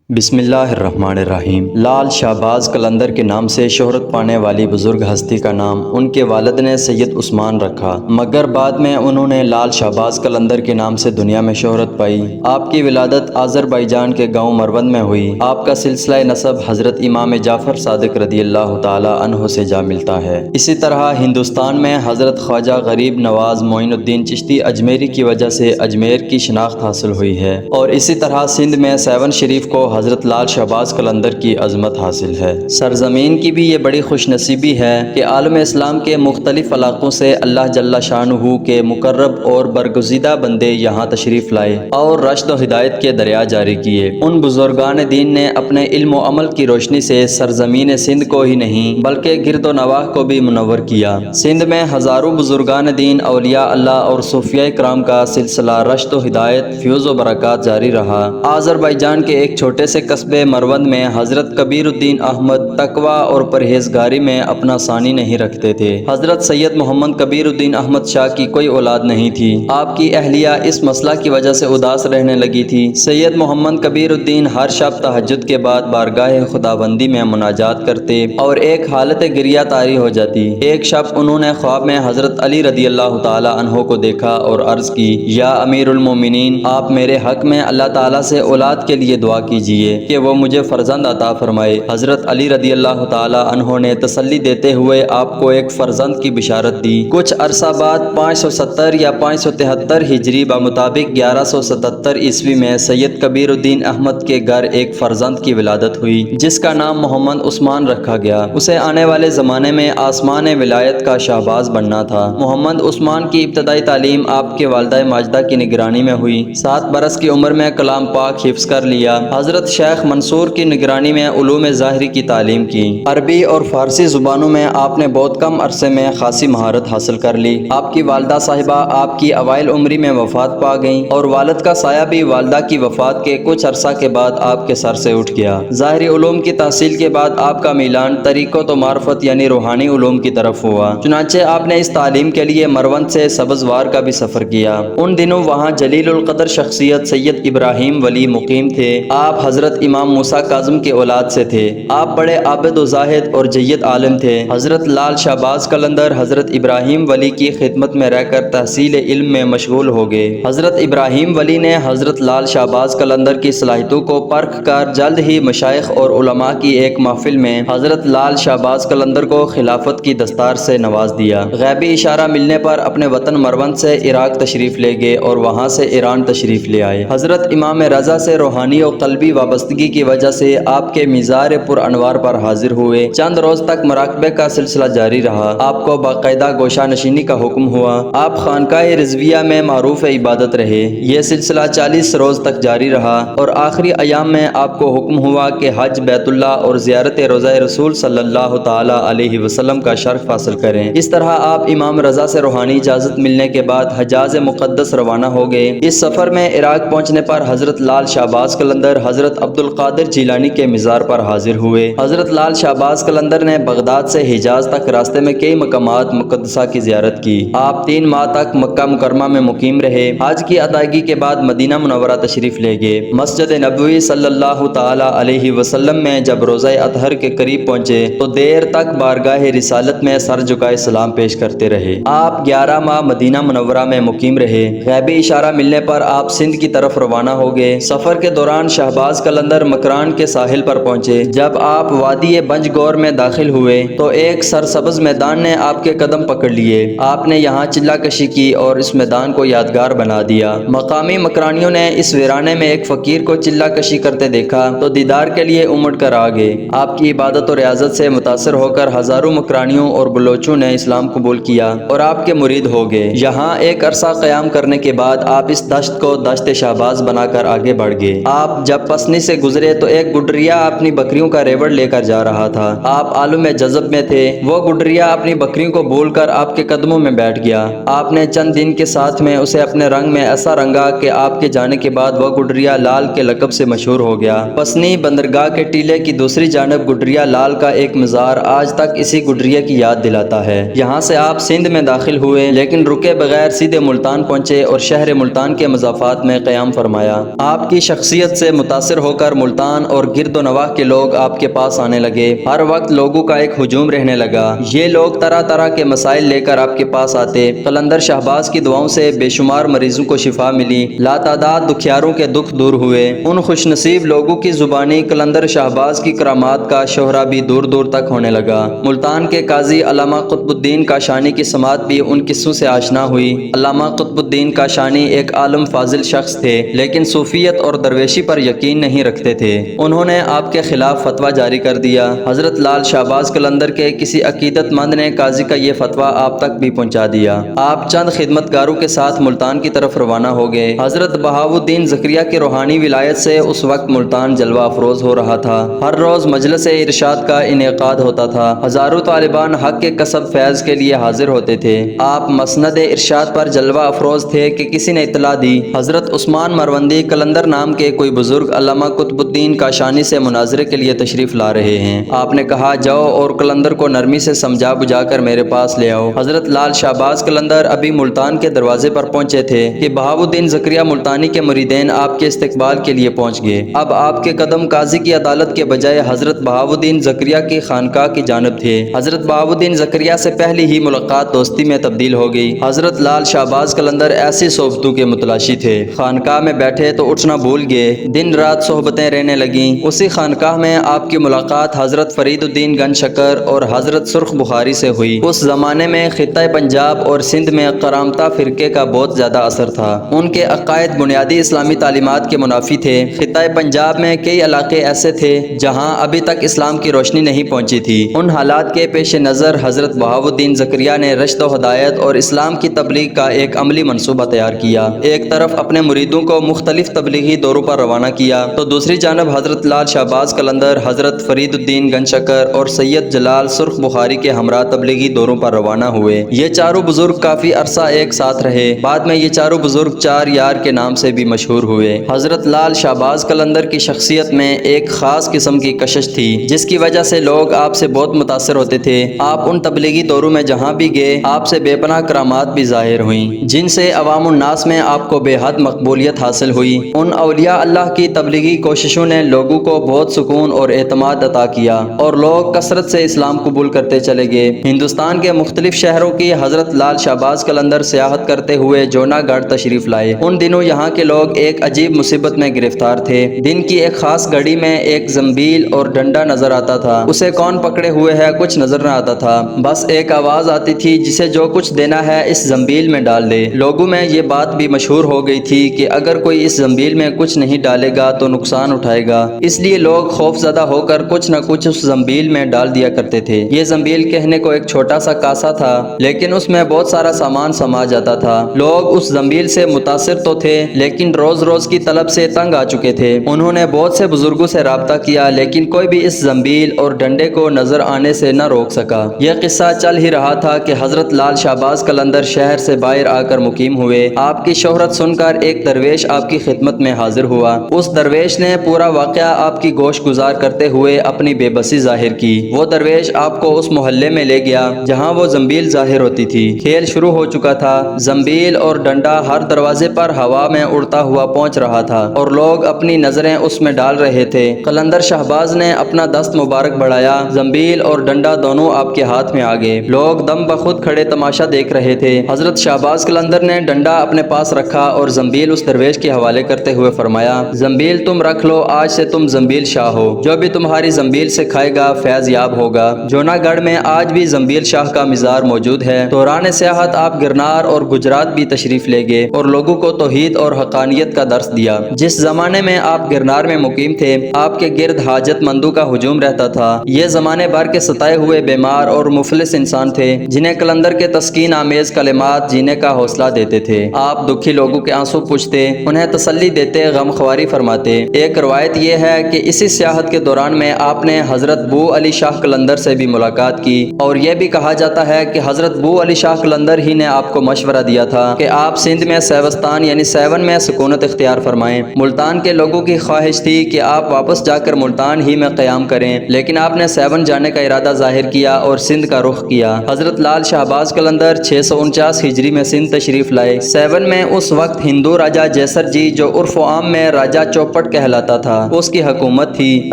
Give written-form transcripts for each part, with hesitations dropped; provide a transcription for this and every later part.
بسم اللہ الرحمن الرحیم۔ لال شہباز قلندر کے نام سے شہرت پانے والی بزرگ ہستی کا نام ان کے والد نے سید عثمان رکھا، مگر بعد میں انہوں نے لال شہباز قلندر کے نام سے دنیا میں شہرت پائی۔ آپ کی ولادت آذربائیجان کے گاؤں مروند میں ہوئی۔ آپ کا سلسلہ نسب حضرت امام جعفر صادق رضی اللہ تعالی عنہ سے جا ملتا ہے۔ اسی طرح ہندوستان میں حضرت خواجہ غریب نواز معین الدین چشتی اجمیری کی وجہ سے اجمیر کی شناخت حاصل ہوئی ہے، اور اسی طرح سندھ میں سیون شریف کو حضرت لال شہباز قلندر کی عظمت حاصل ہے۔ سرزمین کی بھی یہ بڑی خوش نصیبی ہے کہ عالم اسلام کے مختلف علاقوں سے اللہ جل شانہ کے مقرب اور برگزیدہ بندے یہاں تشریف لائے اور رشد و ہدایت کے دریا جاری کیے۔ ان بزرگان دین نے اپنے علم و عمل کی روشنی سے سرزمین سندھ کو ہی نہیں بلکہ گرد و نواح کو بھی منور کیا۔ سندھ میں ہزاروں بزرگان دین، اولیاء اللہ اور صوفیاء کرام کا سلسلہ رشد و ہدایت، فیوز و برکات جاری رہا۔ آذربائیجان کے ایک چھوٹے سے قصبے مروند میں حضرت کبیر الدین احمد تقوی اور پرہیزگاری میں اپنا ثانی نہیں رکھتے تھے۔ حضرت سید محمد کبیر الدین احمد شاہ کی کوئی اولاد نہیں تھی۔ آپ کی اہلیہ اس مسئلہ کی وجہ سے اداس رہنے لگی تھی۔ سید محمد کبیر الدین ہر شب تہجد کے بعد بارگاہ خداوندی میں مناجات کرتے اور ایک حالت گریہ طاری ہو جاتی۔ ایک شب انہوں نے خواب میں حضرت علی رضی اللہ تعالی عنہ کو دیکھا اور عرض کی، یا امیر المومنین، آپ میرے حق میں اللہ تعالی سے اولاد کے لیے دعا کیجئے کہ وہ مجھے فرزند عطا فرمائے۔ حضرت علی رضی اللہ تعالی عنہ نے تسلی دیتے ہوئے آپ کو ایک فرزند کی بشارت دی۔ کچھ عرصہ بعد 570 یا 573 ہجری بمطابق 1177 عیسوی میں سید کبیر الدین احمد کے گھر ایک فرزند کی ولادت ہوئی جس کا نام محمد عثمان رکھا گیا۔ اسے آنے والے زمانے میں آسمان ولایت کا شہباز بننا تھا۔ محمد عثمان کی ابتدائی تعلیم آپ کے والدہ ماجدہ کی نگرانی میں ہوئی۔ 7 برس کی عمر میں کلام پاک حفظ کر لیا۔ حضرت شیخ منصور کی نگرانی میں علوم ظاہری کی تعلیم کی۔ عربی اور فارسی زبانوں میں آپ نے بہت کم عرصے میں خاصی مہارت حاصل کر لی۔ آپ کی والدہ صاحبہ آپ کی اوائل عمری میں وفات پا گئیں اور والد کا سایہ بھی والدہ کی وفات کے کچھ عرصہ کے بعد آپ کے سر سے اٹھ گیا۔ ظاہری علوم کی تحصیل کے بعد آپ کا میلان طریقت و معرفت یعنی روحانی علوم کی طرف ہوا۔ چنانچہ آپ نے اس تعلیم کے لیے مروند سے سبزوار کا بھی سفر کیا۔ ان دنوں وہاں جلیل القدر شخصیت سید ابراہیم ولی مقیم تھے۔ آپ حضرت امام موسیٰ کاظم کے اولاد سے تھے۔ آپ بڑے عابد و زاہد اور جید عالم تھے۔ حضرت لال شہباز قلندر حضرت ابراہیم ولی کی خدمت میں رہ کر تحصیل علم میں مشغول ہو گئے۔ حضرت ابراہیم ولی نے حضرت لال شہباز قلندر کی صلاحیتوں کو پرکھ کر جلد ہی مشائخ اور علماء کی ایک محفل میں حضرت لال شہباز قلندر کو خلافت کی دستار سے نواز دیا۔ غیبی اشارہ ملنے پر اپنے وطن مروند سے عراق تشریف لے گئے اور وہاں سے ایران تشریف لے آئے۔ حضرت امام رضا سے روحانی و قلبی وابستگی کی وجہ سے آپ کے مزار پر انوار پر حاضر ہوئے۔ چند روز تک مراقبے کا سلسلہ جاری رہا۔ آپ کو باقاعدہ گوشہ نشینی کا حکم ہوا۔ آپ خانقاہ رضویہ میں معروف عبادت رہے۔ یہ سلسلہ 40 روز تک جاری رہا اور آخری ایام میں آپ کو حکم ہوا کہ حج بیت اللہ اور زیارت روضہ رسول صلی اللہ تعالی علیہ وسلم کا شرف حاصل کریں۔ اس طرح آپ امام رضا سے روحانی اجازت ملنے کے بعد حجاز مقدس روانہ ہو گئے۔ اس سفر میں عراق پہنچنے پر حضرت لال شہباز قلندر حضرت عبد القادر جیلانی کے مزار پر حاضر ہوئے۔ حضرت لال شہباز قلندر نے بغداد سے حجاز تک راستے میں کئی مقامات مقدسہ کی زیارت کی۔ آپ 3 ماہ تک مکہ مکرمہ میں مقیم رہے۔ حج کی ادائیگی کے بعد مدینہ منورہ تشریف لے گئے۔ مسجد نبوی صلی اللہ تعالی علیہ وسلم میں جب روزہ اطہر کے قریب پہنچے تو دیر تک بارگاہ رسالت میں سر جھکائے سلام پیش کرتے رہے۔ آپ 11 ماہ مدینہ منورہ میں مقیم رہے۔ غیبی اشارہ ملنے پر آپ سندھ کی طرف روانہ ہو گئے۔ سفر کے دوران شہباز قلندر مکران کے ساحل پر پہنچے۔ جب آپ وادی بنج گور میں داخل ہوئے تو ایک سرسبز میدان نے آپ کے قدم پکڑ لیے۔ آپ نے یہاں چلہ کشی کی اور اس میدان کو یادگار بنا دیا۔ مقامی مکرانیوں نے اس ویرانے میں ایک فقیر کو چلہ کشی کرتے دیکھا تو دیدار کے لیے امڑ کر آ گئے۔ آپ کی عبادت اور ریاضت سے متاثر ہو کر ہزاروں مکرانیوں اور بلوچوں نے اسلام قبول کیا اور آپ کے مرید ہو گئے۔ یہاں ایک عرصہ قیام کرنے کے بعد آپ اس دشت کو دشت شہباز بنا کر آگے بڑھ گئے۔ آپ جب پسنی سے گزرے تو ایک گڈریا اپنی بکریوں کا ریوڑ لے کر جا رہا تھا۔ آپ عالم جذب میں تھے۔ وہ گڈریا اپنی بکریوں کو بھول کر آپ کے قدموں میں بیٹھ گیا۔ آپ نے چند دن کے ساتھ میں اسے اپنے رنگ میں ایسا رنگا کہ آپ کے جانے کے بعد وہ گڈریا لال کے لقب سے مشہور ہو گیا۔ پسنی بندرگاہ کے ٹیلے کی دوسری جانب گڈریا لال کا ایک مزار آج تک اسی گڈریا کی یاد دلاتا ہے۔ یہاں سے آپ سندھ میں داخل ہوئے لیکن رکے بغیر سیدھے ملتان پہنچے اور شہر ملتان کے مضافات میں قیام فرمایا۔ آپ کی شخصیت سے متاثر ہو کر ملتان اور گرد و نواح کے لوگ آپ کے پاس آنے لگے۔ ہر وقت لوگوں کا ایک ہجوم رہنے لگا۔ یہ لوگ طرح طرح کے مسائل لے کر آپ کے پاس آتے۔ قلندر شہباز کی دعاؤں سے بے شمار مریضوں کو شفا ملی، لاتعداد دکھیاروں کے دکھ دور ہوئے۔ ان خوش نصیب لوگوں کی زبانی قلندر شہباز کی کرامات کا شہرہ بھی دور دور تک ہونے لگا۔ ملتان کے قاضی علامہ قطب الدین کاشانی کی سماعت بھی ان قصوں سے آشنا ہوئی۔ علامہ قطب الدین کاشانی ایک عالم فاضل شخص تھے، لیکن صوفیت اور درویشی پر یقین نہیں رکھتے تھے۔ انہوں نے آپ کے خلاف فتویٰ جاری کر دیا۔ حضرت لال شہباز قلندر کے کسی عقیدت مند نے قاضی کا یہ فتویٰ آپ تک بھی پہنچا دیا۔ آپ چند خدمتگاروں کے ساتھ ملتان کی طرف روانہ ہو گئے۔ حضرت بہاؤالدین زکریا کی روحانی ولایت سے اس وقت ملتان جلوہ افروز ہو رہا تھا۔ ہر روز مجلس ارشاد کا انعقاد ہوتا تھا۔ ہزاروں طالبان حق کے کسب فیض کے لیے حاضر ہوتے تھے۔ آپ مسند ارشاد پر جلوہ افروز تھے کہ کسی نے اطلاع دی حضرت عثمان مروندی قلندر نام کے کوئی بزرگ علامہ قطب الدین کاشانی سے مناظرے کے لیے تشریف لا رہے ہیں۔ آپ نے کہا جاؤ اور قلندر کو نرمی سے سمجھا بجھا کر میرے پاس لے آؤ۔ حضرت لال شہباز قلندر ابھی ملتان کے دروازے پر پہنچے تھے کہ بہاؤالدین زکریا ملتانی کے مریدین آپ کے استقبال کے لیے پہنچ گئے۔ اب آپ کے قدم قاضی کی عدالت کے بجائے حضرت بہاؤالدین زکریا کی خانقاہ کی جانب تھے۔ حضرت بہاؤالدین زکریا سے پہلی ہی ملاقات دوستی میں تبدیل ہو گئی۔ حضرت لال شہباز قلندر ایسی صحبتوں کے متلاشی تھے، خانقاہ میں بیٹھے تو اٹھنا بھول گئے، دن رات صحبتیں رہنے لگیں۔ اسی خانقاہ میں آپ کی ملاقات حضرت فرید الدین گنج شکر اور حضرت سرخ بخاری سے ہوئی۔ اس زمانے میں خطہ پنجاب اور سندھ میں کرامتہ فرقے کا بہت زیادہ اثر تھا۔ ان کے عقائد بنیادی اسلامی تعلیمات کے منافی تھے۔ خطہ پنجاب میں کئی علاقے ایسے تھے جہاں ابھی تک اسلام کی روشنی نہیں پہنچی تھی۔ ان حالات کے پیش نظر حضرت بہاؤالدین زکریا نے رشد و ہدایت اور اسلام کی تبلیغ کا ایک عملی منصوبہ تیار کیا۔ ایک طرف اپنے مریدوں کو مختلف تبلیغی دوروں پر روانہ کیا تو دوسری جانب حضرت لال شہباز قلندر، حضرت فرید الدین گنج شکر اور سید جلال سرخ بخاری کے ہمراہ تبلیغی دوروں پر روانہ ہوئے۔ یہ چاروں بزرگ کافی عرصہ ایک ساتھ رہے۔ بعد میں یہ چاروں بزرگ چار یار کے نام سے بھی مشہور ہوئے۔ حضرت لال شہباز قلندر کی شخصیت میں ایک خاص قسم کی کشش تھی جس کی وجہ سے لوگ آپ سے بہت متاثر ہوتے تھے۔ آپ ان تبلیغی دوروں میں جہاں بھی گئے آپ سے بے پناہ کرامات بھی ظاہر ہوئیں جن سے عوام الناس میں آپ کو بے حد مقبولیت حاصل ہوئی۔ ان اولیاء اللہ کی تبلیغی کوششوں نے لوگوں کو بہت سکون اور اعتماد عطا کیا اور لوگ کثرت سے اسلام قبول کرتے چلے گئے۔ ہندوستان کے مختلف شہروں کی حضرت لال شہباز قلندر سیاحت کرتے ہوئے جونا گڑھ تشریف لائے۔ ان دنوں یہاں کے لوگ ایک عجیب مصیبت میں گرفتار تھے۔ دن کی ایک خاص گھڑی میں ایک زنبیل اور ڈنڈا نظر آتا تھا، اسے کون پکڑے ہوئے ہے کچھ نظر نہ آتا تھا، بس ایک آواز آتی تھی جسے جو کچھ دینا ہے اس زنبیل میں ڈال دے۔ لوگوں میں یہ بات بھی مشہور ہو گئی تھی کہ اگر کوئی اس زنبیل میں کچھ نہیں ڈالے گا تو نقصان اٹھائے گا، اس لیے لوگ خوف زدہ ہو کر کچھ نہ کچھ اس زنبیل میں ڈال دیا کرتے تھے۔ یہ زنبیل کہنے کو ایک چھوٹا سا کاسا تھا لیکن اس میں بہت سارا سامان سما جاتا تھا۔ لوگ اس زنبیل سے متاثر تو تھے لیکن روز روز کی طلب سے تنگ آ چکے تھے۔ انہوں نے بہت سے بزرگوں سے رابطہ کیا لیکن کوئی بھی اس زنبیل اور ڈنڈے کو نظر آنے سے نہ روک سکا۔ یہ قصہ چل ہی رہا تھا کہ حضرت لال شہباز قلندر شہر سے باہر آ کر مقیم ہوئے۔ آپ کی شہرت سن کر ایک درویش آپ کی خدمت میں حاضر ہوا۔ اس درویش نے پورا واقعہ آپ کی گوش گزار کرتے ہوئے اپنی بے بسی ظاہر کی۔ وہ درویش آپ کو اس محلے میں لے گیا جہاں وہ زنبیل ظاہر ہوتی تھی۔ کھیل شروع ہو چکا تھا۔ زنبیل اور ڈنڈا ہر دروازے پر ہوا میں اڑتا ہوا پہنچ رہا تھا اور لوگ اپنی نظریں اس میں ڈال رہے تھے۔ قلندر شہباز نے اپنا دست مبارک بڑھایا، زنبیل اور ڈنڈا دونوں آپ کے ہاتھ میں آ گئے۔ لوگ دم بخود کھڑے تماشا دیکھ رہے تھے۔ حضرت شہباز قلندر نے ڈنڈا اپنے پاس رکھا اور زنبیل اس درویش کے حوالے کرتے ہوئے فرمایا، زنبیل تم رکھ لو، آج سے تم زنبیل شاہ ہو، جو بھی تمہاری زنبیل سے کھائے گا فیض یاب ہوگا۔ جونا گڑھ میں آج بھی زنبیل شاہ کا مزار موجود ہے۔ دوران سیاحت آپ گرنار اور گجرات بھی تشریف لے گئے اور لوگوں کو توحید اور حقانیت کا درس دیا۔ جس زمانے میں آپ گرنار میں مقیم تھے آپ کے گرد حاجت مندوں کا ہجوم رہتا تھا۔ یہ زمانے بھر کے ستائے ہوئے بیمار اور مفلس انسان تھے جنہیں قلندر کے تسکین آمیز کلمات جینے کا حوصلہ دیتے تھے۔ آپ دکھی لوگوں کے آنسو پوچھتے، انہیں تسلی دیتے، غم خواری فرماتے۔ ایک روایت یہ ہے کہ اسی سیاحت کے دوران میں آپ نے حضرت بو علی شاہ قلندر سے بھی ملاقات کی اور یہ بھی کہا جاتا ہے کہ حضرت بو علی شاہ قلندر ہی نے آپ کو مشورہ دیا تھا کہ آپ سندھ میں سیوستان یعنی سیون میں سکونت اختیار فرمائیں۔ ملتان کے لوگوں کی خواہش تھی کہ آپ واپس جا کر ملتان ہی میں قیام کریں لیکن آپ نے سیون جانے کا ارادہ ظاہر کیا اور سندھ کا رخ کیا۔ حضرت لال شہباز قلندر 649 ہجری میں سندھ تشریف لائے۔ سیون میں اس وقت ہندو راجہ جیسر جی جو عرف و عام میں راجہ چوپٹ چوپٹ کہلاتا تھا، اس کی حکومت تھی۔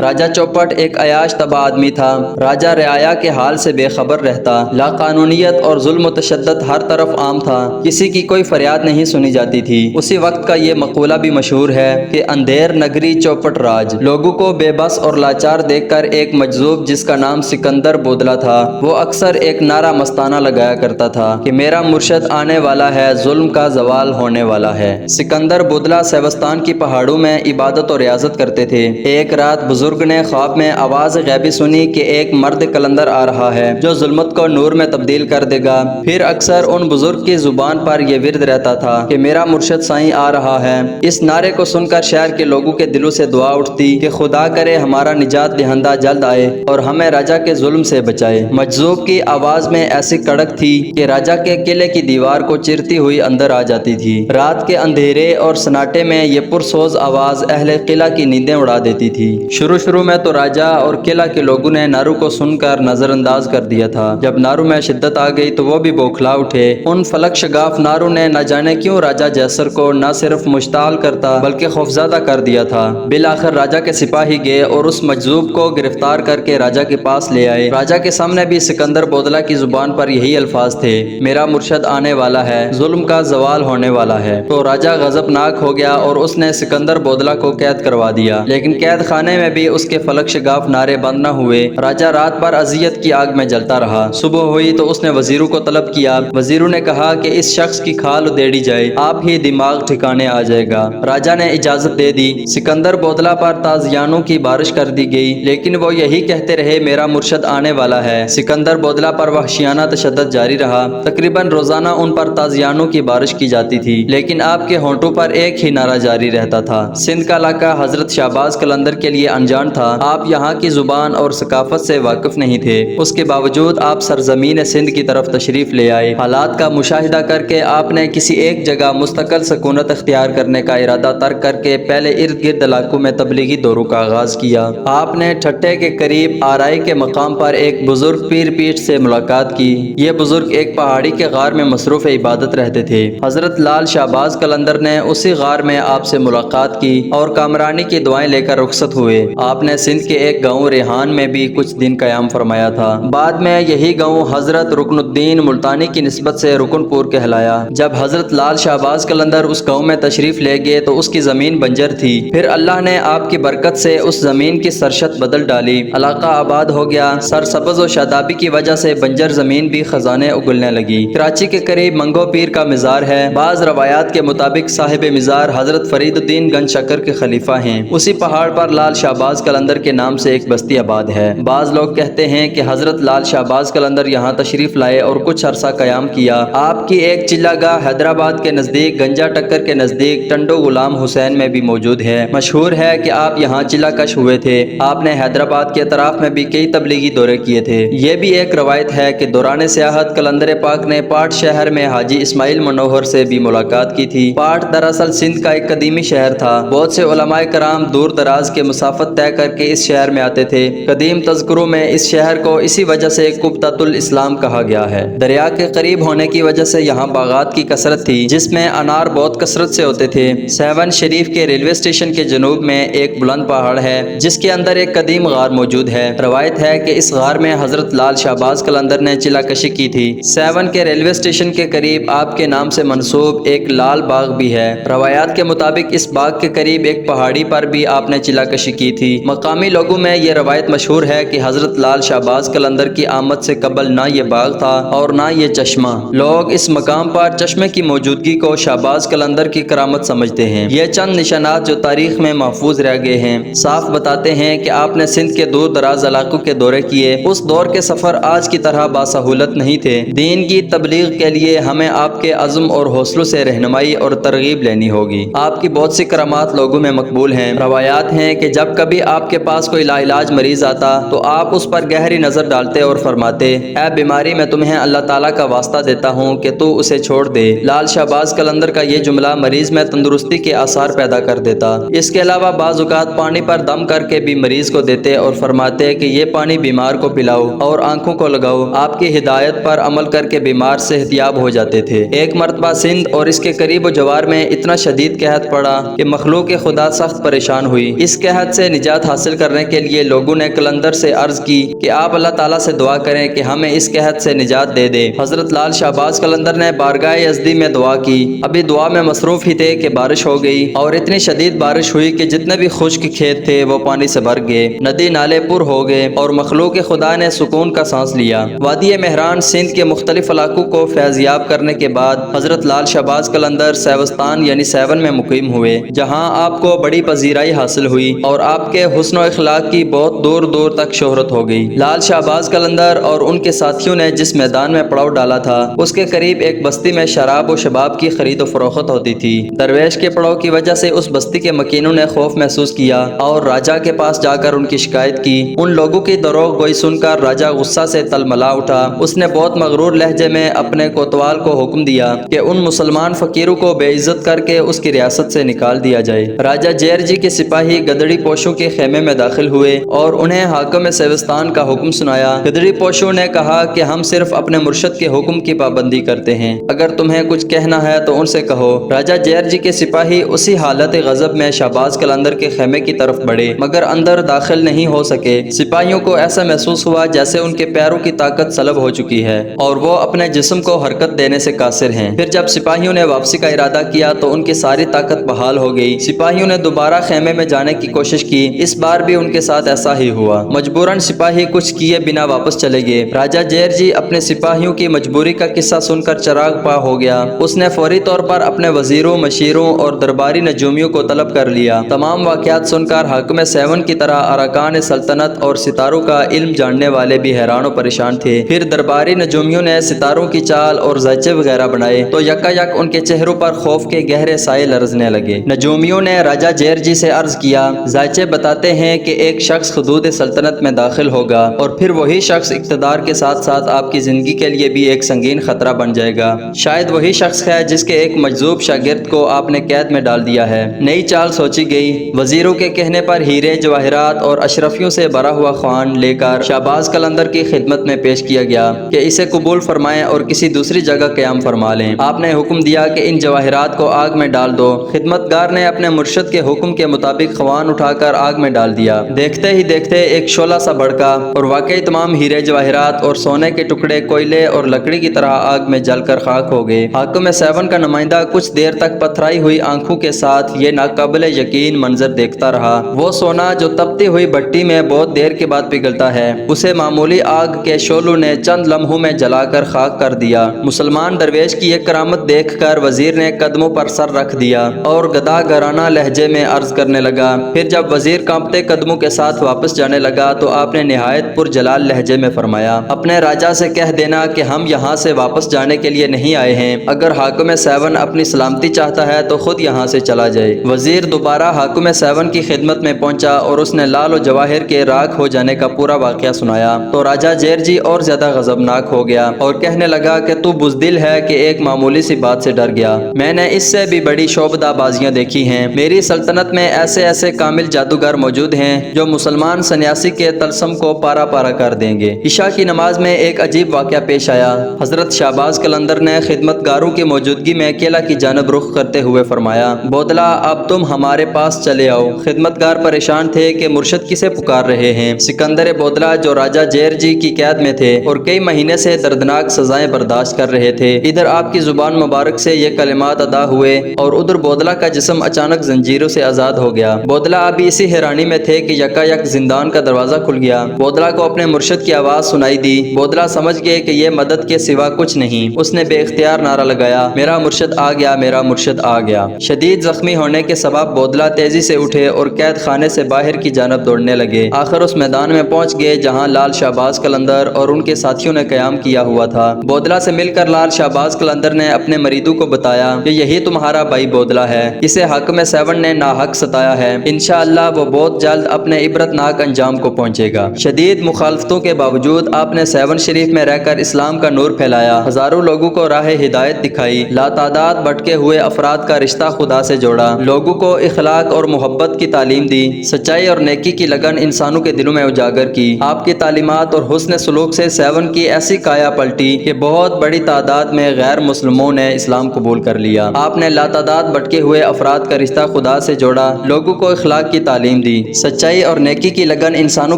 راجہ چوپٹ ایک عیاش طبع آدمی تھا۔ راجہ رعایا کے حال سے بے خبر رہتا۔ لا قانونیت اور ظلم و تشدد ہر طرف عام تھا، کسی کی کوئی فریاد نہیں سنی جاتی تھی۔ اسی وقت کا یہ مقولہ بھی مشہور ہے کہ اندھیر نگری چوپٹ راج۔ لوگوں کو بے بس اور لاچار دیکھ کر ایک مجذوب جس کا نام سکندر بودلہ تھا، وہ اکثر ایک نعرہ مستانہ لگایا کرتا تھا کہ میرا مرشد آنے والا ہے، ظلم کا زوال ہونے والا ہے۔ سکندر بودلہ سیوستان کی پہاڑوں میں عبادت و ریاضت کرتے تھے۔ ایک رات بزرگ نے خواب میں آواز غیبی سنی کہ ایک مرد قلندر آ رہا ہے جو ظلمت کو نور میں تبدیل کر دے گا۔ پھر اکثر ان بزرگ کی زبان پر یہ ورد رہتا تھا کہ میرا مرشد سائیں آ رہا ہے۔ اس نعرے کو سن کر شہر کے لوگوں کے دلوں سے دعا اٹھتی کہ خدا کرے ہمارا نجات دہندہ جلد آئے اور ہمیں راجہ کے ظلم سے بچائے۔ مجذوب کی آواز میں ایسی کڑک تھی کہ راجہ کے قلعے کی دیوار کو چیرتی ہوئی اندر آ جاتی تھی۔ رات کے اندھیرے اور سناٹے میں یہ پرسوز آواز اہل قلعہ کی نیندیں اڑا دیتی تھی۔ شروع میں تو راجہ اور قلعہ کے لوگوں نے نعروں کو سن کر نظر انداز کر دیا تھا۔ جب نعروں میں شدت آ گئی تو وہ بھی بوکھلا اٹھے۔ ان فلک شگاف نعروں نے نہ جانے کیوں راجہ جیسر کو نہ صرف مشتعل کرتا بلکہ خوفزدہ کر دیا تھا۔ بالآخر راجہ کے سپاہی گئے اور اس مجذوب کو گرفتار کر کے راجہ کے پاس لے آئے۔ راجہ کے سامنے بھی سکندر بودلہ کی زبان پر یہی الفاظ تھے، میرا مرشد آنے والا ہے، ظلم کا زوال ہونے والا ہے۔ تو راجہ غضبناک ہو گیا اور اس نے سکندر بودلہ کو قید کروا دیا، لیکن قید خانے میں بھی اس کے فلک شگاف نعرے بند نہ ہوئے۔ راجہ رات بھر اذیت کی آگ میں جلتا رہا۔ صبح ہوئی تو اس نے وزیروں کو طلب کیا۔ وزیروں نے کہا کہ اس شخص کی کھال ادھیڑی جائے، آپ ہی دماغ ٹھکانے آ جائے گا۔ راجہ نے اجازت دے دی۔ سکندر بودلہ پر تازیانوں کی بارش کر دی گئی، لیکن وہ یہی کہتے رہے میرا مرشد آنے والا ہے۔ سکندر بودلہ پر وحشیانہ تشدد جاری رہا۔ تقریباً روزانہ ان پر تازیانوں کی بارش کی جاتی تھی، لیکن آپ کے ہونٹوں پر ایک ہی نعرہ جاری رہتا تھا۔ سندھ کا علاقہ حضرت شہباز قلندر کے لیے انجان تھا۔ آپ یہاں کی زبان اور ثقافت سے واقف نہیں تھے، اس کے باوجود آپ سرزمین سندھ کی طرف تشریف لے آئے۔ حالات کا مشاہدہ کر کے آپ نے کسی ایک جگہ مستقل سکونت اختیار کرنے کا ارادہ ترک کر کے پہلے ارد گرد علاقوں میں تبلیغی دوروں کا آغاز کیا۔ آپ نے ٹھٹھے کے قریب آرائی کے مقام پر ایک بزرگ پیر پیٹ سے ملاقات کی۔ یہ بزرگ ایک پہاڑی کے غار میں مصروف عبادت رہتے تھے۔ حضرت لال شہباز قلندر نے اسی غار میں آپ سے ملاقات کی اور کامرانی کی دعائیں لے کر رخصت ہوئے۔ آپ نے سندھ کے ایک گاؤں ریحان میں بھی کچھ دن قیام فرمایا تھا۔ بعد میں یہی گاؤں حضرت رکن الدین ملتانی کی نسبت سے رکن پور کہلایا۔ جب حضرت لال شہباز قلندر اس گاؤں میں تشریف لے گئے تو اس کی زمین بنجر تھی، پھر اللہ نے آپ کی برکت سے اس زمین کی سرشت بدل ڈالی، علاقہ آباد ہو گیا۔ سرسبز و شادابی کی وجہ سے بنجر زمین بھی خزانے اگلنے لگی۔ کراچی کے قریب منگو پیر کا مزار ہے۔ بعض روایات کے مطابق صاحب مزار حضرت فرید الدین گنج شکر کے خلیفہ ہیں۔ اسی پہاڑ پر لال شہباز قلندر کے نام سے ایک بستی آباد ہے۔ بعض لوگ کہتے ہیں کہ حضرت لال شہباز قلندر یہاں تشریف لائے اور کچھ عرصہ قیام کیا۔ آپ کی ایک چلہ گاہ حیدرآباد کے نزدیک گنجا ٹکر کے نزدیک ٹنڈو غلام حسین میں بھی موجود ہے۔ مشہور ہے کہ آپ یہاں چلہ کش ہوئے تھے۔ آپ نے حیدرآباد کے اطراف میں بھی کئی تبلیغی دورے کیے تھے۔ یہ بھی ایک روایت ہے کہ دوران سیاحت قلندر پاک نے پاٹ شہر میں حاجی اسماعیل منوہر سے بھی ملاقات کی تھی۔ پاٹ دراصل سندھ کا ایک قدیمی شہر تھا۔ بہت سے علماء کرام دور دراز کے مسافت طے کر کے اس شہر میں آتے تھے۔ قدیم تذکروں میں اس شہر کو اسی وجہ سے قبطۃ الاسلام کہا گیا ہے۔ دریا کے قریب ہونے کی وجہ سے یہاں باغات کی کثرت تھی، جس میں انار بہت کثرت سے ہوتے تھے۔ سیون شریف کے ریلوے اسٹیشن کے جنوب میں ایک بلند پہاڑ ہے جس کے اندر ایک قدیم غار موجود ہے۔ روایت ہے کہ اس غار میں حضرت لال شہباز قلندر نے چلہ کشی کی تھی۔ سیون کے ریلوے اسٹیشن کے قریب آپ کے نام سے منسوب ایک لال باغ بھی ہے۔ روایات کے مطابق اس باغ کے قریب ایک پہاڑی پر بھی آپ نے چلہ کشی کی تھی۔ مقامی لوگوں میں یہ روایت مشہور ہے کہ حضرت لال شہباز قلندر کی آمد سے قبل نہ یہ باغ تھا اور نہ یہ چشمہ۔ لوگ اس مقام پر چشمے کی موجودگی کو شہباز قلندر کی کرامت سمجھتے ہیں۔ یہ چند نشانات جو تاریخ میں محفوظ رہ گئے ہیں صاف بتاتے ہیں کہ آپ نے سندھ کے دور دراز علاقوں کے دورے کیے۔ اس دور کے سفر آج کی طرح باسہولت نہیں تھے۔ دین کی تبلیغ کے لیے ہمیں آپ کے عزم اور حوصلوں سے رہنمائی اور ترغیب لینی ہوگی۔ آپ کی بہت سی کرامات لوگوں میں مقبول ہیں۔ روایات ہیں کہ جب کبھی آپ کے پاس کوئی لاعلاج مریض آتا تو آپ اس پر گہری نظر ڈالتے اور فرماتے، اے بیماری میں تمہیں اللہ تعالیٰ کا واسطہ دیتا ہوں کہ تو اسے چھوڑ دے۔ لال شہباز قلندر کا یہ جملہ مریض میں تندرستی کے آثار پیدا کر دیتا۔ اس کے علاوہ بعض اوقات پانی پر دم کر کے بھی مریض کو دیتے اور فرماتے کہ یہ پانی بیمار کو پلاؤ اور آنکھوں کو لگاؤ۔ آپ کی ہدایت پر عمل کر کے بیمار صحتیاب ہو جاتے تھے۔ ایک مرتبہ سندھ اور اس کے قریب و جوار میں اتنا شدید قحط پڑا کہ مخلوق خدا ساتھ سخت پریشان ہوئی۔ اس قحط سے نجات حاصل کرنے کے لیے لوگوں نے قلندر سے عرض کی کہ آپ اللہ تعالیٰ سے دعا کریں کہ ہمیں اس قحط سے نجات دے دے۔ حضرت لال شہباز قلندر نے بارگاہ یزدی میں دعا کی۔ ابھی دعا میں مصروف ہی تھے کہ بارش ہو گئی اور اتنی شدید بارش ہوئی کہ جتنے بھی خشک کھیت تھے وہ پانی سے بھر گئے، ندی نالے پر ہو گئے اور مخلوق خدا نے سکون کا سانس لیا۔ وادی مہران سندھ کے مختلف علاقوں کو فیضیاب کرنے کے بعد حضرت لال شہباز قلندر سیوستان یعنی سیون میں مقیم ہوئے، جہاں آپ کو بڑی پذیرائی حاصل ہوئی اور آپ کے حسن و اخلاق کی بہت دور دور تک شہرت ہو گئی۔ لال شہباز قلندر اور ان کے ساتھیوں نے جس میدان میں پڑاؤ ڈالا تھا اس کے قریب ایک بستی میں شراب و شباب کی خرید و فروخت ہوتی تھی۔ درویش کے پڑاؤ کی وجہ سے اس بستی کے مکینوں نے خوف محسوس کیا اور راجا کے پاس جا کر ان کی شکایت کی۔ ان لوگوں کی دروغ گوئی سن کر راجا غصہ سے تلملا اٹھا۔ اس نے بہت مغرور لہجے میں اپنے کوتوال کو حکم دیا کہ ان مسلمان فقیروں کو بے عزت کر کے اس کی ریاست سے نکال دیا جائے۔ راجا جیر جی کے سپاہی گدڑی پوشوں کے خیمے میں داخل ہوئے اور انہیں حاکم سیوستان کا حکم سنایا۔ گدڑی پوشوں نے کہا کہ ہم صرف اپنے مرشد کے حکم کی پابندی کرتے ہیں، اگر تمہیں کچھ کہنا ہے تو ان سے کہو۔ راجا جیر جی کے سپاہی اسی حالت غضب میں شہباز قلندر کے خیمے کی طرف بڑھے مگر اندر داخل نہیں ہو سکے۔ سپاہیوں کو ایسا محسوس ہوا جیسے ان کے پیروں کی طاقت سلب ہو چکی ہے اور وہ اپنے جسم کو حرکت دینے سے قاصر ہیں۔ پھر جب سپاہیوں نے واپسی کا ارادہ کیا تو ان کی ساری طاقت بحال ہو گئی۔ سپاہیوں نے دوبارہ خیمے میں جانے کی کوشش کی، اس بار بھی ان کے ساتھ ایسا ہی ہوا۔ مجبوراً سپاہی کچھ کیے بنا واپس چلے گئے۔ راجا جیر جی اپنے سپاہیوں کی مجبوری کا قصہ سن کر چراغ پا ہو گیا۔ اس نے فوری طور پر اپنے وزیروں، مشیروں اور درباری نجومیوں کو طلب کر لیا۔ تمام واقعات سن کر حاکم سیون کی طرح ارکان سلطنت اور ستاروں کا علم جاننے والے بھی حیران و پریشان تھے۔ پھر درباری نجومیوں نے ستاروں کی چال اور ذائچے وغیرہ بنائے تو یکا یک ان کے چہروں پر خوف کے گہرے سائے لرزنے لگے۔ نجومیوں نے راجا جیر جی سے عرض کیا، ذائچے بتاتے ہیں کہ ایک شخص حدود سلطنت میں داخل ہوگا اور پھر وہی شخص اقتدار کے ساتھ ساتھ آپ کی زندگی کے لیے بھی ایک سنگین خطرہ بن جائے گا۔ شاید وہی شخص ہے جس کے ایک مجذوب شاگرد کو آپ نے قید میں ڈال دیا ہے۔ نئی چال سوچی گئی۔ وزیروں کے کہنے پر ہیرے، جواہرات اور اشرفیوں سے بھرا ہوا خوان لے کر شہباز قلندر کی خدمت میں پیش کیا گیا کہ اسے قبول فرمائیں اور کسی دوسری جگہ قیام فرما لیں۔ آپ نے حکم دیا کہ ان جواہرات کو آگ میں ڈال دو۔ خدمتگار نے اپنے مرشد کے حکم کے مطابق خوان اٹھا کر آگ میں ڈال دیا۔ دیکھتے ہی دیکھتے ایک شعلہ سا بھڑکا اور واقعی تمام ہیرے، جواہرات اور سونے کے ٹکڑے کوئلے اور لکڑی کی طرح آگ میں جل کر خاک ہو گئے۔ حاکم سیون کا نمائندہ کچھ دیر تک پتھرائی ہوئی آنکھوں کے ساتھ یہ ناقابل یقین منظر دیکھتا رہا۔ وہ سونا جو تپتی ہوئی بھٹی میں بہت دیر کے بعد پگھلتا ہے، اسے معمولی آگ کے شعلوں نے چند لمحوں میں جلا کر خاک کر دیا۔ مسلمان درویش کی یہ کرامت دیکھ کر وزیر نے قدموں پر سر رکھ دیا اور گدا گرانہ لہجے میں عرض کرنے لگا۔ پھر جب وزیر کانپتے قدموں کے ساتھ واپس جانے لگا تو آپ نے نہایت پرجلال لہجے میں فرمایا، اپنے راجا سے کہہ دینا کہ ہم یہاں سے واپس جانے کے لیے نہیں آئے ہیں، اگر حاکم سیون اپنی سلامتی چاہتا ہے تو خود یہاں سے چلا جائے۔ وزیر دوبارہ حاکم سیون کی خدمت میں پہنچا اور اس نے لال و جواہر کے راکھ ہو جانے کا پورا واقعہ سنایا تو راجا جیر جی اور زیادہ غضبناک ہو گیا اور کہنے لگا کہ تو بزدل ہے کہ ایک معمولی سی بات سے ڈر گیا۔ میں نے اس سے بھی بڑی شعبدہ بازیاں دیکھی ہیں۔ میری سلطنت میں ایسے ایسے کامل جادوگر موجود ہیں جو مسلمان سنیاسی کے طلسم کو پارا پارا کر دیں گے۔ عشاء کی نماز میں ایک عجیب واقعہ پیش آیا۔ حضرت شہباز قلندر نے خدمتگاروں کی موجودگی میں قلعہ کی جانب رخ کرتے ہوئے فرمایا، بودلا اب تم ہمارے پاس چلے آؤ۔ خدمتگار پریشان تھے کہ مرشد کسے پکار رہے ہیں۔ سکندر بودلا جو راجا جیر جی کی قید میں تھے اور کئی مہینے سے دردناک سزائیں برداشت کر رہے تھے، ادھر آپ کی زبان مبارک سے یہ کلمات ادا ہوئے اور ادھر بودلا کا جسم اچانک زنجیروں سے آزاد ہو گیا۔ بودلا ابھی اسی حیرانی میں تھے کہ یکا یک زندان کا دروازہ کھل گیا۔ بودلا کو اپنے مرشد کی آواز سنائی دی۔ بودلا سمجھ گئے کہ یہ مدد کے سوا کچھ نہیں۔ اس نے بے اختیار نعرہ لگایا، میرا مرشد آ گیا، میرا مرشد آ گیا۔ شدید زخمی ہونے کے سبب بودلا تیزی سے اٹھے اور قید خانے سے باہر کی جانب دوڑنے لگے۔ آخر اس میدان میں پہنچ گئے جہاں لال شہباز قلندر اور ان کے ساتھیوں نے قیام کیا ہوا تھا۔ بودلا سے مل کر لال شہباز قلندر نے اپنے مریدوں کو بتایا کہ یہی تمہارا بھائی بودلا ہے، اسے حاکم سیون نے ناحق ستایا ہے، انشاءاللہ وہ بہت جلد اپنے عبرتناک انجام کو پہنچے گا۔ شدید مخالفتوں کے باوجود آپ نے سیون شریف میں رہ کر اسلام کا نور پھیلایا، ہزاروں لوگوں کو راہ ہدایت دکھائی، لاتعداد بھٹکے ہوئے افراد کا رشتہ خدا سے جوڑا، لوگوں کو اخلاق اور محبت کی تعلیم دی، سچائی اور نیکی کی لگن انسانوں کے دلوں میں اجاگر کی۔ آپ کی تعلیمات اور حسن سلوک سے سیون کی ایسی کایا پلٹی کہ بہت بڑی تعداد میں غیر مسلموں نے اسلام قبول کر لیا۔ آپ نے لاتعداد بھٹکے ہوئے افراد کا رشتہ خدا خدا سے جوڑا، لوگوں کو اخلاق کی تعلیم دی، سچائی اور نیکی کی لگن انسانوں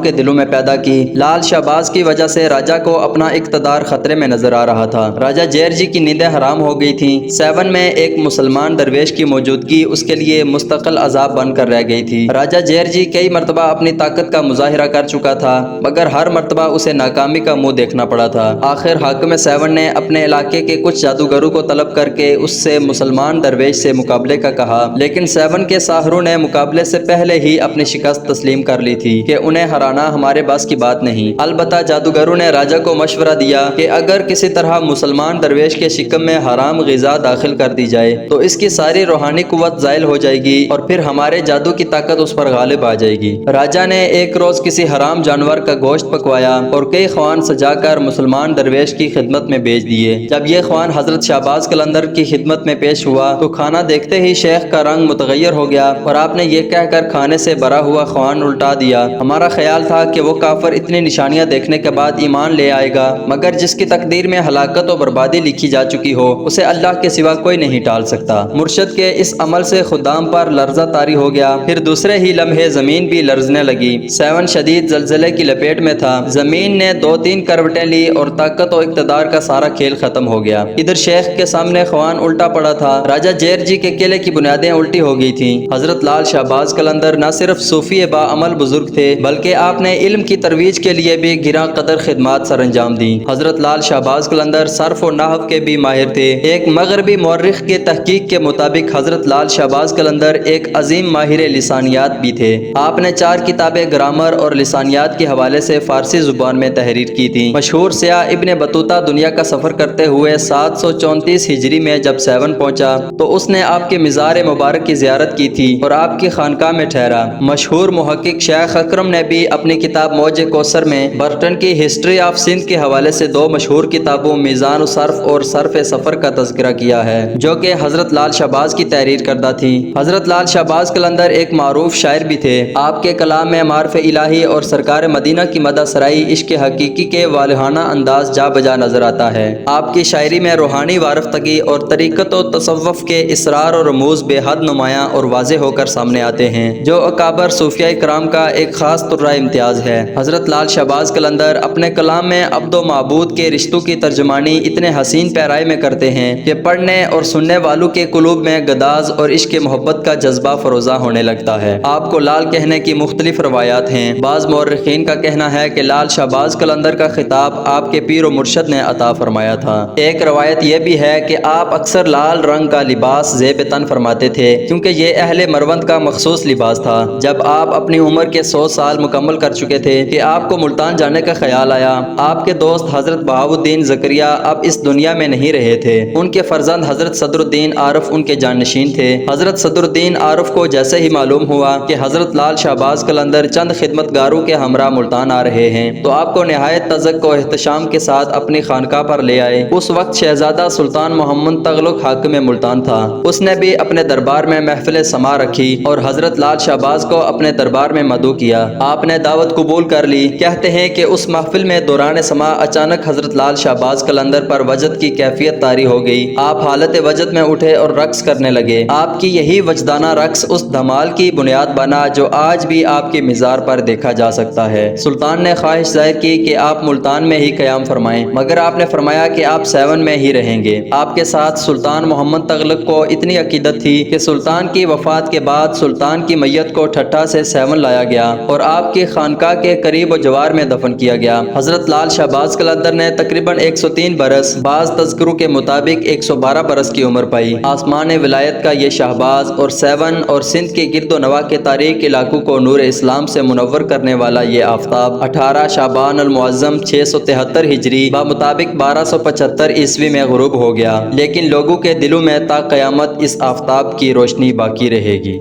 کے دلوں میں پیدا کی۔ لال شہباز کی وجہ سے راجہ کو اپنا اقتدار خطرے میں نظر آ رہا تھا۔ راجہ جیر جی کی نیندیں حرام ہو گئی تھیں۔ سیون میں ایک مسلمان درویش کی موجودگی اس کے لیے مستقل عذاب بن کر رہ گئی تھی۔ راجہ جیر جی کئی مرتبہ اپنی طاقت کا مظاہرہ کر چکا تھا، مگر ہر مرتبہ اسے ناکامی کا منہ دیکھنا پڑا تھا۔ آخر حاکم سیون نے اپنے علاقے کے کچھ جادوگروں کو طلب کر کے اس سے مسلمان درویش سے مقابلے کا کہا، لیکن سیون کے ساحروں نے مقابلے سے پہلے ہی اپنی شکست تسلیم کر لی تھی کہ انہیں ہرانا ہمارے بس کی بات نہیں۔ البتہ جادوگروں نے راجہ کو مشورہ دیا کہ اگر کسی طرح مسلمان درویش کے شکم میں حرام غذا داخل کر دی جائے تو اس کی ساری روحانی قوت زائل ہو جائے گی اور پھر ہمارے جادو کی طاقت اس پر غالب آ جائے گی۔ راجہ نے ایک روز کسی حرام جانور کا گوشت پکوایا اور کئی خوان سجا کر مسلمان درویش کی خدمت میں بھیج دیے۔ جب یہ خوان حضرت شہباز قلندر کی خدمت میں پیش ہوا تو کھانا دیکھتے ہی شیخ کا رنگ متغیر ہو گیا اور آپ نے یہ کہہ کر کھانے سے بھرا ہوا خوان الٹا دیا۔ ہمارا خیال تھا کہ وہ کافر اتنی نشانیاں دیکھنے کے بعد ایمان لے آئے گا، مگر جس کی تقدیر میں ہلاکت و بربادی لکھی جا چکی ہو اسے اللہ کے سوا کوئی نہیں ٹال سکتا۔ مرشد کے اس عمل سے خدام پر لرزہ طاری ہو گیا۔ پھر دوسرے ہی لمحے زمین بھی لرزنے لگی۔ سیون شدید زلزلے کی لپیٹ میں تھا۔ زمین نے 2-3 کروٹیں لی اور طاقت و اقتدار کا سارا کھیل ختم ہو گیا۔ ادھر شیخ کے سامنے خوان الٹا پڑا تھا۔ راجہ جیر جی کے قلعے کی بنیادیں الٹی ہو گئی تھیں۔ حضرت لال شہباز قلندر نہ صرف صوفی با عمل بزرگ تھے بلکہ آپ نے علم کی ترویج کے لیے بھی گراں قدر خدمات سر انجام دی۔ حضرت لال شہباز قلندر صرف و نحو کے بھی ماہر تھے۔ ایک مغربی مورخ کے تحقیق کے مطابق حضرت لال شہباز قلندر ایک عظیم ماہر لسانیات بھی تھے۔ آپ نے 4 کتابیں گرامر اور لسانیات کے حوالے سے فارسی زبان میں تحریر کی تھی۔ مشہور سیاح ابن بطوطہ دنیا کا سفر کرتے ہوئے 734 ہجری میں جب سیون پہنچا تو اس نے آپ کے مزار مبارک کی زیارت کی تھی اور آپ کی خانقاہ میں ٹھہرا۔ مشہور محقق شیخ اکرم نے بھی اپنی کتاب موج کوثر میں برٹن کی ہسٹری آف سندھ کے حوالے سے 2 مشہور کتابوں میزان و صرف اور صرف سفر کا تذکرہ کیا ہے جو کہ حضرت لال شہباز کی تحریر کردہ تھی۔ حضرت لال شہباز قلندر ایک معروف شاعر بھی تھے۔ آپ کے کلام میں معارف الہی اور سرکار مدینہ کی مدح سرائی عشق حقیقی کے والہانہ انداز جا بجا نظر آتا ہے۔ آپ کی شاعری میں روحانی وارفتگی اور طریقت و تصوف کے اسرار اور رموز بے حد نمایاں اور واضح ہو کر سامنے آتے ہیں جو اکابر صوفیاء کرام کا ایک خاص طرح امتیاز ہے۔ حضرت لال شہباز قلندر اپنے کلام میں عبد و معبود کے رشتوں کی ترجمانی اتنے حسین پیرائی میں کرتے ہیں کہ پڑھنے اور سننے والوں کے قلوب میں گداز اور عشق محبت کا جذبہ فروزہ ہونے لگتا ہے۔ آپ کو لال کہنے کی مختلف روایات ہیں۔ بعض مورخین کا کہنا ہے کہ لال شہباز قلندر کا خطاب آپ کے پیر و مرشد نے عطا فرمایا تھا۔ ایک روایت یہ بھی ہے کہ آپ اکثر لال رنگ کا لباس زیب تن فرماتے تھے کیونکہ یہ اہل مروند کا مخصوص لباس تھا۔ جب آپ اپنی عمر کے 100 سال مکمل کر چکے تھے کہ آپ کو ملتان جانے کا خیال آیا۔ آپ کے دوست حضرت بہاؤالدین زکریا اب اس دنیا میں نہیں رہے تھے۔ ان کے فرزند حضرت صدر الدین عارف ان کے جانشین تھے۔ حضرت صدر الدین عارف کو جیسے ہی معلوم ہوا کہ حضرت لال شہباز قلندر چند خدمتگاروں کے ہمراہ ملتان آ رہے ہیں تو آپ کو نہایت تزک و احتشام کے ساتھ اپنی خانقاہ پر لے آئے۔ اس وقت شہزادہ سلطان محمد تغلق حاکم ملتان تھا۔ اس نے بھی اپنے دربار میں محفل سما رکھی اور حضرت لال شہباز کو اپنے دربار میں مدعو کیا۔ آپ نے دعوت قبول کر لی۔ کہتے ہیں کہ اس محفل میں دوران سما اچانک حضرت لال شہباز قلندر پر وجد کی کیفیت طاری ہو گئی۔ آپ حالت وجد میں اٹھے اور رقص کرنے لگے۔ آپ کی یہی وجدانہ رقص اس دھمال کی بنیاد بنا جو آج بھی آپ کے مزار پر دیکھا جا سکتا ہے۔ سلطان نے خواہش ظاہر کی کہ آپ ملتان میں ہی قیام فرمائیں، مگر آپ نے فرمایا کہ آپ سیون میں ہی رہیں گے۔ آپ کے ساتھ سلطان محمد تغلق کو اتنی عقیدت تھی کہ سلطان کی وفات کے بعد سلطان کی میت کو ٹھٹھا سے سیون لایا گیا اور آپ کی خانقاہ کے قریب و جوار میں دفن کیا گیا۔ حضرت لال شہباز قلندر نے تقریباً 103 برس، بعض تذکروں کے مطابق 112 برس کی عمر پائی۔ آسمان ولایت کا یہ شہباز اور سیون اور سندھ کے گرد و نواح کے تاریک علاقوں کو نور اسلام سے منور کرنے والا یہ آفتاب 18 شعبان المعظم 673 ہجری بمطابق 1275 عیسوی میں غروب ہو گیا، لیکن لوگوں کے دلوں میں تا قیامت اس آفتاب کی روشنی باقی رہے گی۔